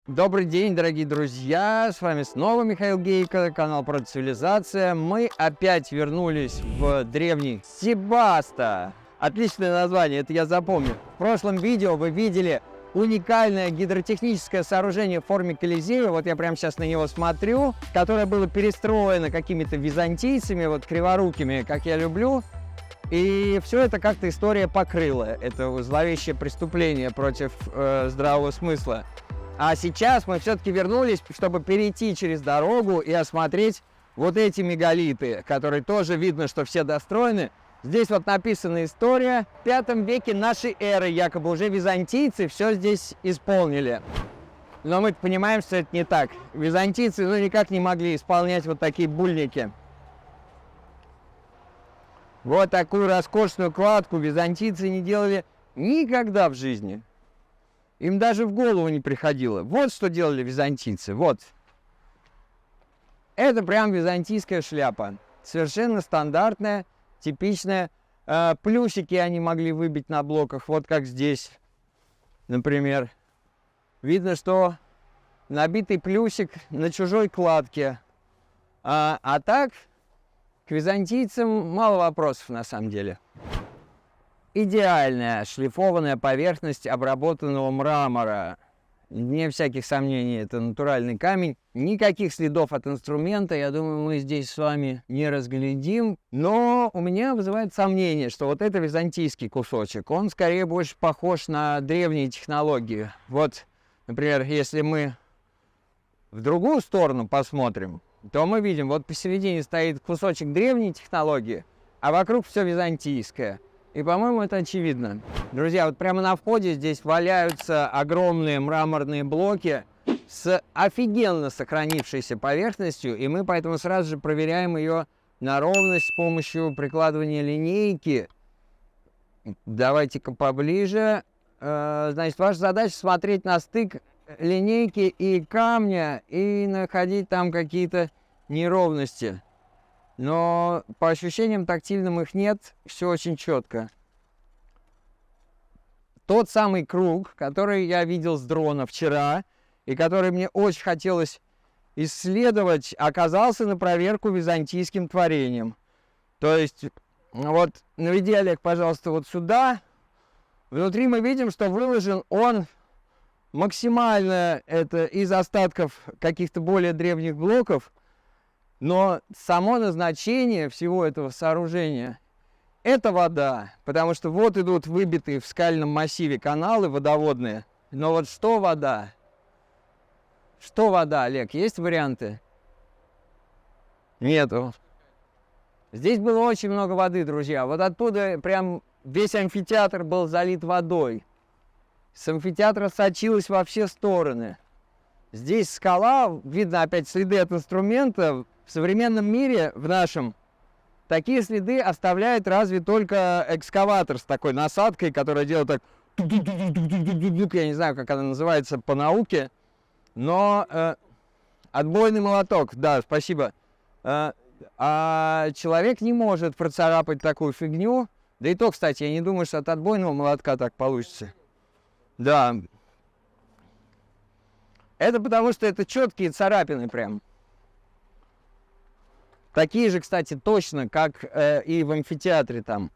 Добрый день, дорогие друзья! С вами снова Михаил Гейко, канал Протоцивилизация. Мы опять вернулись в древний Себаста. Отличное название, это я запомню. В прошлом видео вы видели уникальное гидротехническое сооружение в форме Колизея. Вот я прямо сейчас на него смотрю, которое было перестроено какими-то византийцами, вот криворукими, как я люблю. И все это как-то история покрыла. Это зловещее преступление против здравого смысла. А сейчас мы все-таки вернулись, чтобы перейти через дорогу и осмотреть вот эти мегалиты, которые тоже видно, что все достроены. Здесь вот написана история. В V веке нашей эры якобы уже византийцы все здесь исполнили. Но мы понимаем, что это не так. Византийцы никак не могли исполнять вот такие бульники. Вот такую роскошную кладку византийцы не делали никогда в жизни. Им даже в голову не приходило. Вот что делали византийцы. Вот. Это прям византийская шляпа. Совершенно стандартная, типичная. Плюсики они могли выбить на блоках. Вот как здесь, например. Видно, что набитый плюсик на чужой кладке. А так, к византийцам мало вопросов на самом деле. Идеальная шлифованная поверхность обработанного мрамора. Вне всяких сомнений, это натуральный камень. Никаких следов от инструмента, я думаю, мы здесь с вами не разглядим. Но у меня вызывает сомнение, что вот это византийский кусочек, он скорее больше похож на древние технологии. Вот, например, если мы в другую сторону посмотрим, то мы видим, вот посередине стоит кусочек древней технологии, а вокруг все византийское. И, по-моему, это очевидно. Друзья, вот прямо на входе здесь валяются огромные мраморные блоки с офигенно сохранившейся поверхностью, и мы поэтому сразу же проверяем ее на ровность с помощью прикладывания линейки. Давайте-ка поближе. Значит, ваша задача смотреть на стык линейки и камня и находить там какие-то неровности. Но по ощущениям тактильным их нет, все очень четко. Тот самый круг, который я видел с дрона вчера, и который мне очень хотелось исследовать, оказался на проверку византийским творением. То есть, вот наведи, Олег, пожалуйста, вот сюда. Внутри мы видим, что выложен он максимально это из остатков каких-то более древних блоков. Но само назначение всего этого сооружения – это вода. Потому что вот идут выбитые в скальном массиве каналы водоводные. Но вот что вода? Что вода, Олег? Есть варианты? Нету. Здесь было очень много воды, друзья. Вот оттуда прям весь амфитеатр был залит водой. С амфитеатра сочилась во все стороны. Здесь скала, видно опять следы от инструмента. В современном мире, в нашем, такие следы оставляет разве только экскаватор с такой насадкой, которая делает так... Я не знаю, как она называется по науке, но отбойный молоток, да, спасибо. А человек не может процарапать такую фигню. Да и то, кстати, я не думаю, что от отбойного молотка так получится. Да. Это потому, что это четкие царапины прям. Такие же, кстати, точно, как и в амфитеатре там.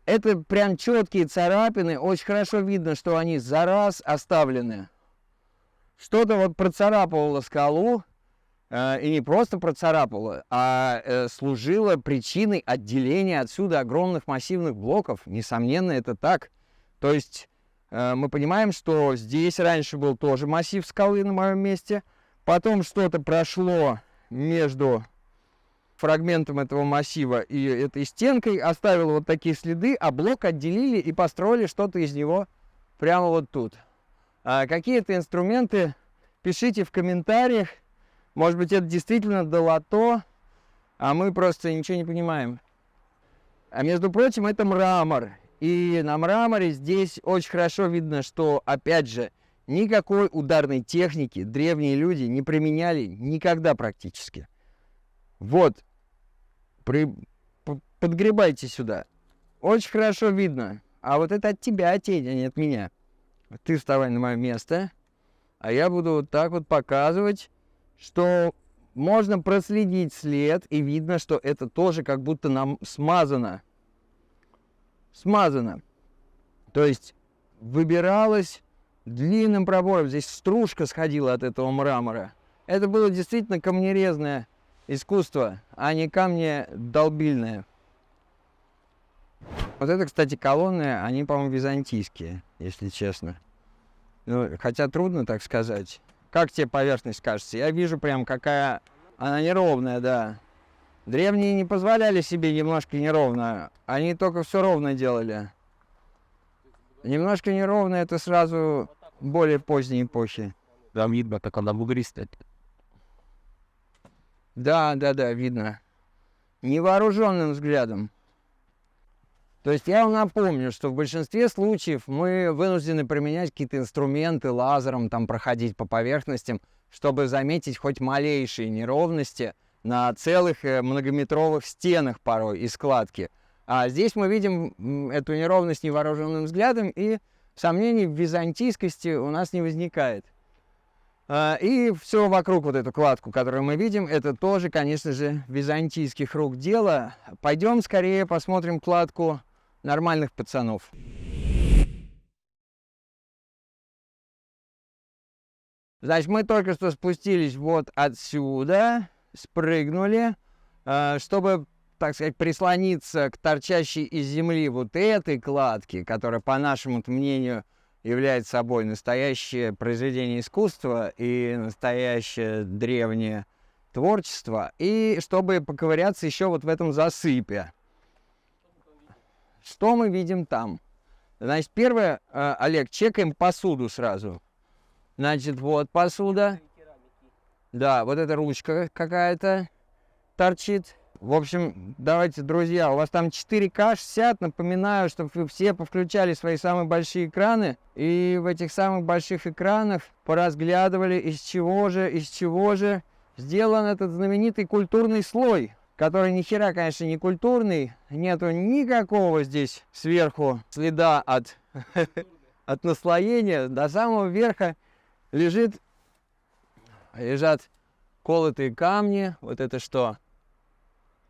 Это прям четкие царапины. Очень хорошо видно, что они за раз оставлены. Что-то вот процарапывало скалу. И не просто процарапало, а служило причиной отделения отсюда огромных массивных блоков. Несомненно, это так. То есть мы понимаем, что здесь раньше был тоже массив скалы на моем месте. Потом что-то прошло между фрагментом этого массива и этой стенкой, оставило вот такие следы, а блок отделили и построили что-то из него прямо вот тут. Какие-то инструменты пишите в комментариях. Может быть, это действительно долото, а мы просто ничего не понимаем. А между прочим, это мрамор. И на мраморе здесь очень хорошо видно, что, опять же, никакой ударной техники древние люди не применяли никогда практически. Вот. Подгребайте сюда. Очень хорошо видно. А вот это от тебя тень, а не от меня. Ты вставай на мое место. А я буду вот так вот показывать, что можно проследить след, и видно, что это тоже как будто нам смазано. Смазано. То есть выбиралось длинным пробором. Здесь стружка сходила от этого мрамора. Это было действительно камнерезное искусство, а не камнедолбильное. Вот это, кстати, колонны, они, по-моему, византийские, если честно. Ну, хотя трудно так сказать. Как тебе поверхность кажется? Я вижу прям, какая она неровная, да. Древние не позволяли себе немножко неровно. Они только все ровно делали. Немножко неровно — это сразу более поздней эпохи. Там видно, как она бугристая. Да, видно. Невооруженным взглядом. То есть я вам напомню, что в большинстве случаев мы вынуждены применять какие-то инструменты, лазером там проходить по поверхностям, чтобы заметить хоть малейшие неровности на целых многометровых стенах порой и складки. А здесь мы видим эту неровность невооруженным взглядом, и сомнений в византийскости у нас не возникает. И все вокруг, вот эту кладку, которую мы видим, это тоже, конечно же, византийских рук дело. Пойдем скорее посмотрим кладку нормальных пацанов. Значит, мы только что спустились вот отсюда, спрыгнули, чтобы, так сказать, прислониться к торчащей из земли вот этой кладке, которая, по нашему мнению, является собой настоящее произведение искусства и настоящее древнее творчество, и чтобы поковыряться еще вот в этом засыпе. Что мы видим там? Значит, первое, Олег, чекаем посуду сразу. Значит, вот посуда. Да, вот эта ручка какая-то торчит. В общем, давайте, друзья, у вас там 4К 60. Напоминаю, чтобы вы все повключали свои самые большие экраны. И в этих самых больших экранах поразглядывали, из чего же сделан этот знаменитый культурный слой. Который ни хера, конечно, не культурный. Нету никакого здесь сверху следа от наслоения. До самого верха лежат колотые камни. Вот это что?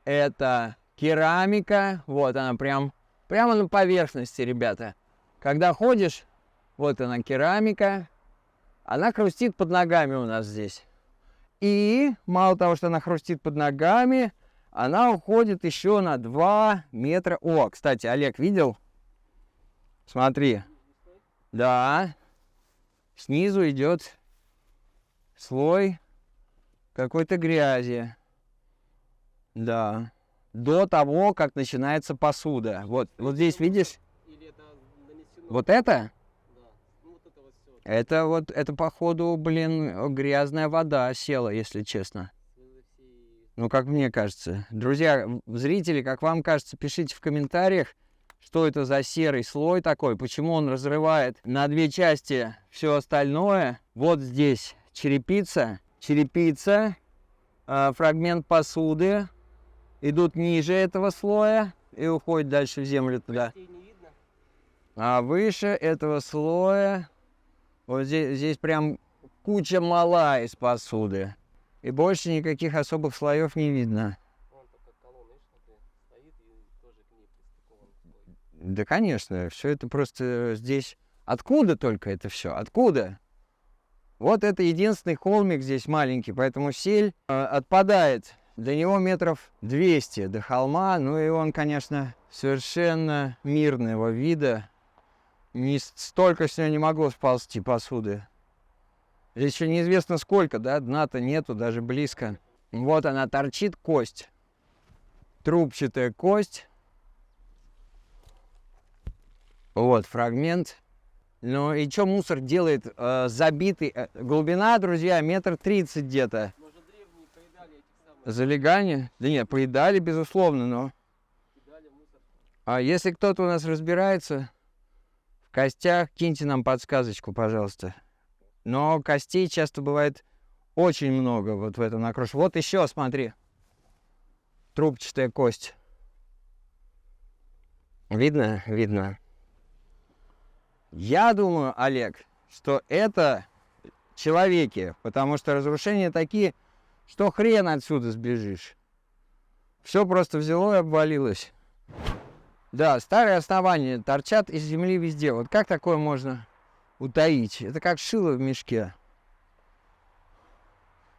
Это керамика. Вот она прямо на поверхности, ребята. Когда ходишь, вот она керамика. Она хрустит под ногами у нас здесь. И мало того, что она хрустит под ногами, она уходит еще на 2 метра. О, кстати, Олег, видел? Смотри. Да. Снизу идет слой какой-то грязи. Да. До того, как начинается посуда. Вот здесь, видишь? Вот это? Это походу, блин, грязная вода села, если честно. Ну, как мне кажется. Друзья, зрители, как вам кажется, пишите в комментариях, что это за серый слой такой, почему он разрывает на 2 части все остальное. Вот здесь черепица, фрагмент посуды, идут ниже этого слоя и уходят дальше в землю туда. А выше этого слоя, вот здесь прям куча мала из посуды. И больше никаких особых слоев не видно. Да, конечно, все это просто здесь... Откуда только это все? Откуда? Вот это единственный холмик здесь маленький, поэтому сель отпадает. До него 200 метров до холма. Ну и он, конечно, совершенно мирного вида. Столько с него не могло сползти посуды. Здесь еще неизвестно сколько, да, дна-то нету, даже близко. Вот она торчит, кость. Трубчатая кость. Вот фрагмент. Ну и что мусор делает забитый? Глубина, друзья, 1,30 м где-то. Может, древние поедали этих самых... Залегание? Да нет, поедали, безусловно, но... Кидали мусор. А если кто-то у нас разбирается в костях, киньте нам подсказочку, пожалуйста. Но костей часто бывает очень много вот в этом накроше. Вот еще, смотри. Трубчатая кость. Видно? Видно. Я думаю, Олег, что это человеке, потому что разрушения такие, что хрен отсюда сбежишь. Все просто взяло и обвалилось. Да, старые основания торчат из земли везде. Вот как такое можно утаить? Это как шило в мешке.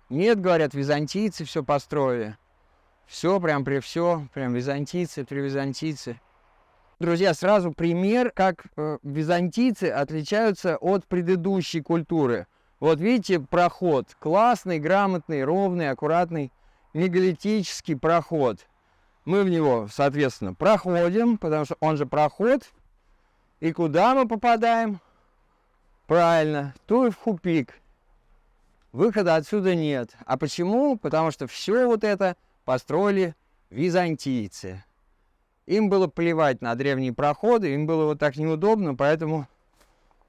Нет, говорят, византийцы все построили. Все, прям византийцы, привизантийцы. Друзья, сразу пример, как византийцы отличаются от предыдущей культуры. Вот видите, проход. Классный, грамотный, ровный, аккуратный, мегалитический проход. Мы в него, соответственно, проходим, потому что он же проход. И куда мы попадаем? Правильно, в тупик. Выхода отсюда нет. А почему? Потому что все вот это построили византийцы. Им было плевать на древние проходы, им было вот так неудобно, поэтому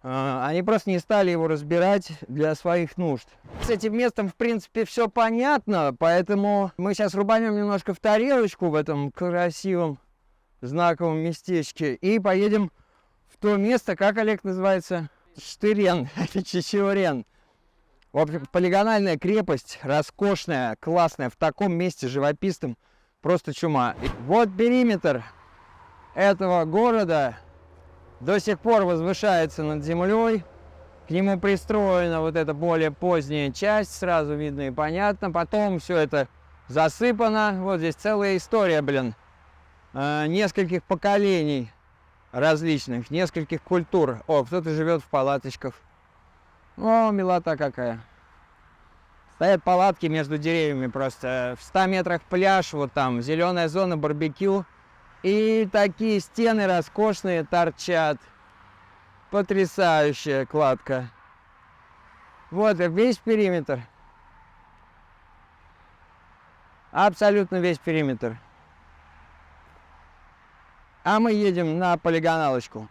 они просто не стали его разбирать для своих нужд. С этим местом, в принципе, все понятно, поэтому мы сейчас рубанем немножко в тарелочку в этом красивом знаковом местечке и поедем в то место, как, Олег, называется? Штырен, это Чичеврен. В общем, полигональная крепость, роскошная, классная, в таком месте живописном, просто чума. И вот периметр этого города до сих пор возвышается над землей. К нему пристроена вот эта более поздняя часть, сразу видно и понятно. Потом все это засыпано. Вот здесь целая история, блин, нескольких поколений различных, нескольких культур. О, кто-то живет в палаточках. О, милота какая. Стоят палатки между деревьями просто. В 100 метрах пляж, вот там зеленая зона, барбекю. И такие стены роскошные торчат. Потрясающая кладка. Вот весь периметр. Абсолютно весь периметр. А мы едем на полигоналочку.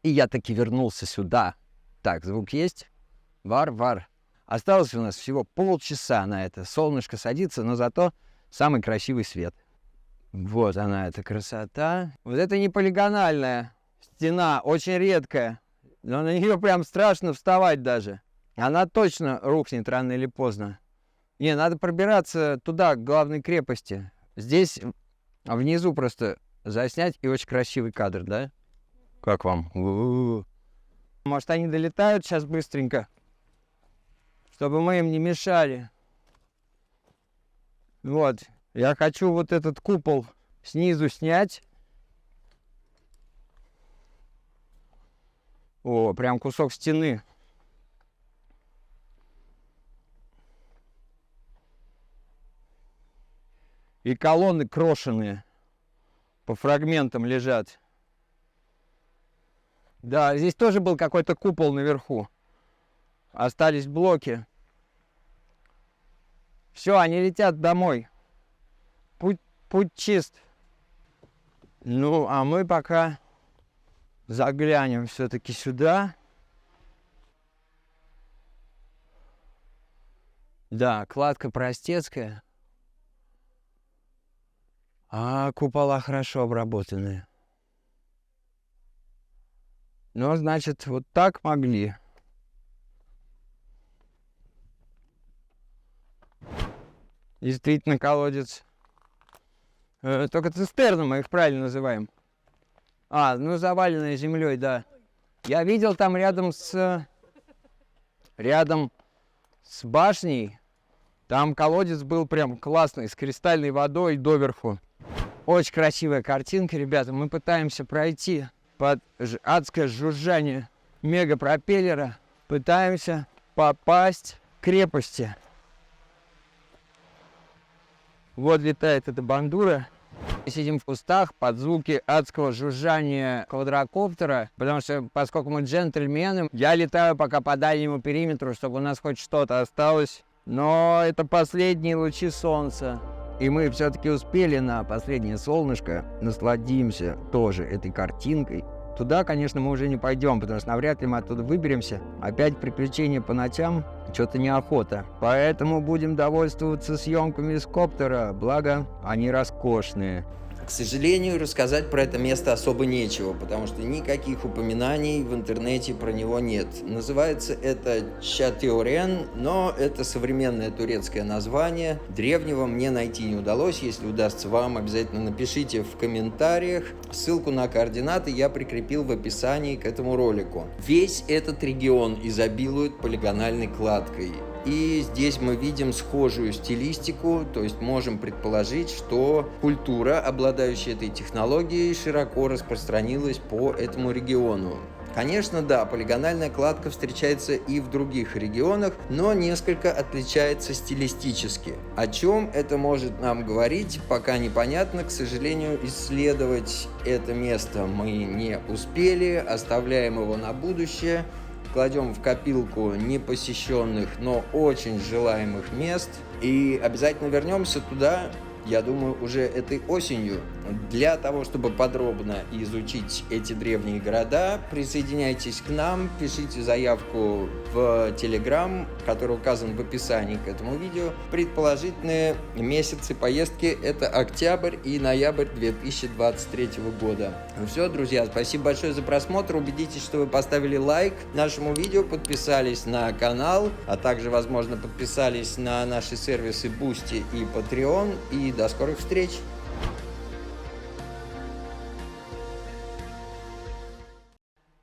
И я таки вернулся сюда. Так, звук есть? Вар. Осталось у нас всего полчаса на это. Солнышко садится, но зато самый красивый свет. Вот она, эта красота. Вот это не полигональная стена, очень редкая. Но на нее прям страшно вставать даже. Она точно рухнет рано или поздно. Не, надо пробираться туда, к главной крепости. Здесь внизу просто заснять, и очень красивый кадр, да? Как вам? Может, они долетают сейчас быстренько, чтобы мы им не мешали. Вот. Я хочу вот этот купол снизу снять. О, прям кусок стены. И колонны крошенные по фрагментам лежат. Да, здесь тоже был какой-то купол наверху. Остались блоки. Все, они летят домой. Путь чист. Ну, а мы пока заглянем все-таки сюда. Да, кладка простецкая. А купола хорошо обработанные. Ну, значит, вот так могли. Действительно, колодец. Только цистерны мы их правильно называем. Ну заваленные землей, да. Я видел там рядом с башней. Там колодец был прям классный, с кристальной водой доверху. Очень красивая картинка, ребята. Мы пытаемся пройти под адское жужжание мегапропеллера. Пытаемся попасть к крепости. Вот летает эта бандура. Мы сидим в кустах под звуки адского жужжания квадрокоптера, потому что, поскольку мы джентльмены, я летаю пока по дальнему периметру, чтобы у нас хоть что-то осталось. Но это последние лучи солнца. И мы все-таки успели на последнее солнышко. Насладимся тоже этой картинкой. Туда, конечно, мы уже не пойдем, потому что навряд ли мы оттуда выберемся. Опять приключения по ночам, что-то неохота. Поэтому будем довольствоваться съемками с коптера, благо они роскошные. К сожалению, рассказать про это место особо нечего, потому что никаких упоминаний в интернете про него нет. Называется это Чатеорен, но это современное турецкое название. Древнего мне найти не удалось. Если удастся вам, обязательно напишите в комментариях. Ссылку на координаты я прикрепил в описании к этому ролику. Весь этот регион изобилует полигональной кладкой. И здесь мы видим схожую стилистику, то есть можем предположить, что культура, обладающая этой технологией, широко распространилась по этому региону. Конечно, да, полигональная кладка встречается и в других регионах, но несколько отличается стилистически. О чем это может нам говорить, пока непонятно. К сожалению, исследовать это место мы не успели, оставляем его на будущее. Кладем в копилку непосещенных, но очень желаемых мест. И обязательно вернемся туда, я думаю, уже этой осенью. Для того, чтобы подробно изучить эти древние города, присоединяйтесь к нам, пишите заявку в Telegram, который указан в описании к этому видео. Предположительные месяцы поездки – это октябрь и ноябрь 2023 года. Ну все, друзья, спасибо большое за просмотр. Убедитесь, что вы поставили лайк нашему видео, подписались на канал, а также, возможно, подписались на наши сервисы Boosty и Patreon. И до скорых встреч!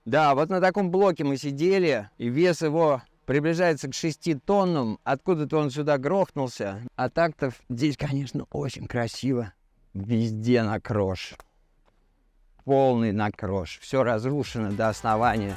Да, вот на таком блоке мы сидели, и вес его приближается к 6 тоннам. Откуда-то он сюда грохнулся. А так-то здесь, конечно, очень красиво. Везде накрош. Полный накрош. Все разрушено до основания.